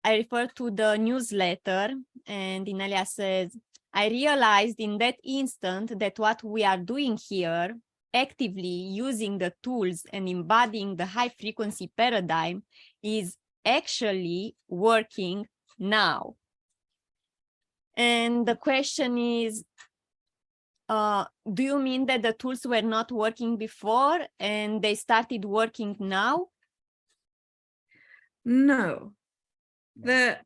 I refer to the newsletter, and Inelia says, I realized in that instant that what we are doing here, actively using the tools and embodying the high frequency paradigm, is actually working now. And the question is, do you mean that the tools were not working before and they started working now? No, that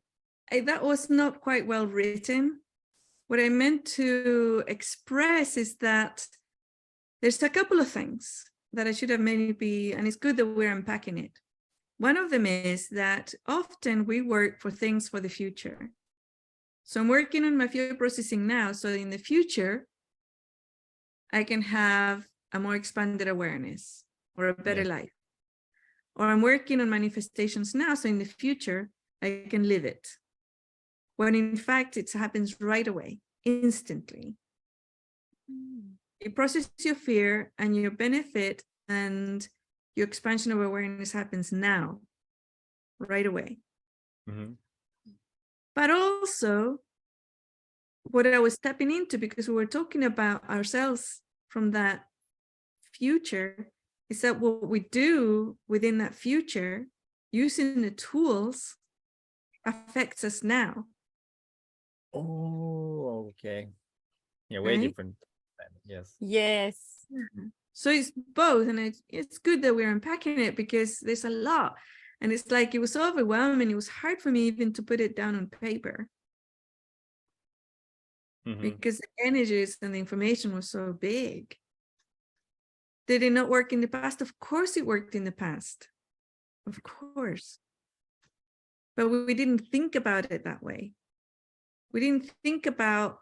was not quite well written. What I meant to express is that there's a couple of things that I should have maybe, and it's good that we're unpacking it. One of them is that often we work for things for the future. So I'm working on my field processing now, so in the future, I can have a more expanded awareness or a better life. Or I'm working on manifestations now, so in the future, I can live it. When in fact, it happens right away, instantly. You process your fear and your benefit and your expansion of awareness happens now, right away. Mm-hmm. But also, what I was tapping into, because we were talking about ourselves from that future, is that what we do within that future, using the tools, affects us now. Oh, okay. Yeah, way different. Yes. Yes. So it's both, and it's good that we're unpacking it because there's a lot. And it's like, it was so overwhelming. It was hard for me even to put it down on paper. Mm-hmm. Because the energies and the information was so big. Did it not work in the past? Of course it worked in the past. Of course. But we didn't think about it that way. We didn't think about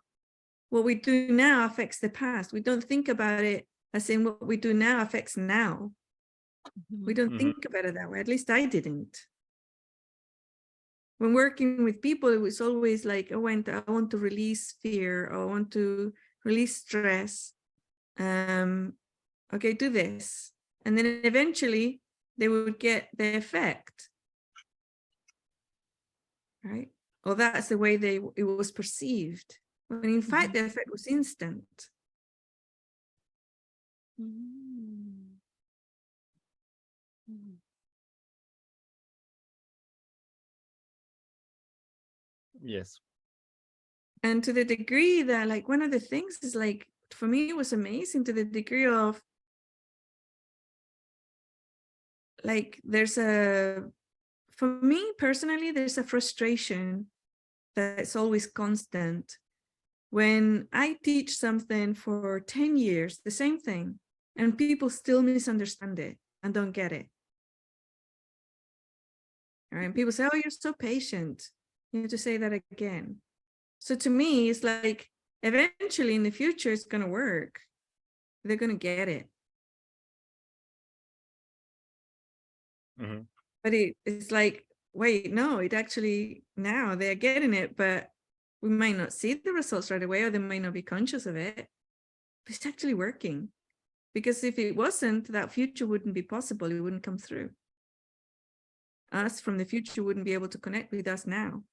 what we do now affects the past. We don't think about it as in what we do now affects now. Mm-hmm. We don't think about it that way. At least I didn't. When working with people, it was always like, I want to release fear, or I want to release stress. Okay, do this. And then eventually they would get the effect. Right? Or that's the way it was perceived. When in fact, the effect was instant. Yes. And to the degree that, like, one of the things is, like, for me, it was amazing to the degree of, like, for me personally, there's a frustration that's always constant. When I teach something for 10 years, the same thing, and people still misunderstand it and don't get it. All right? And people say, oh, you're so patient. You need to say that again. So to me, it's like, eventually in the future, it's going to work. They're going to get it. Mm-hmm. But it's like, wait, no, it actually, now they're getting it, but we might not see the results right away, or they might not be conscious of it. But it's actually working. Because if it wasn't, that future wouldn't be possible. It wouldn't come through. Us from the future wouldn't be able to connect with us now.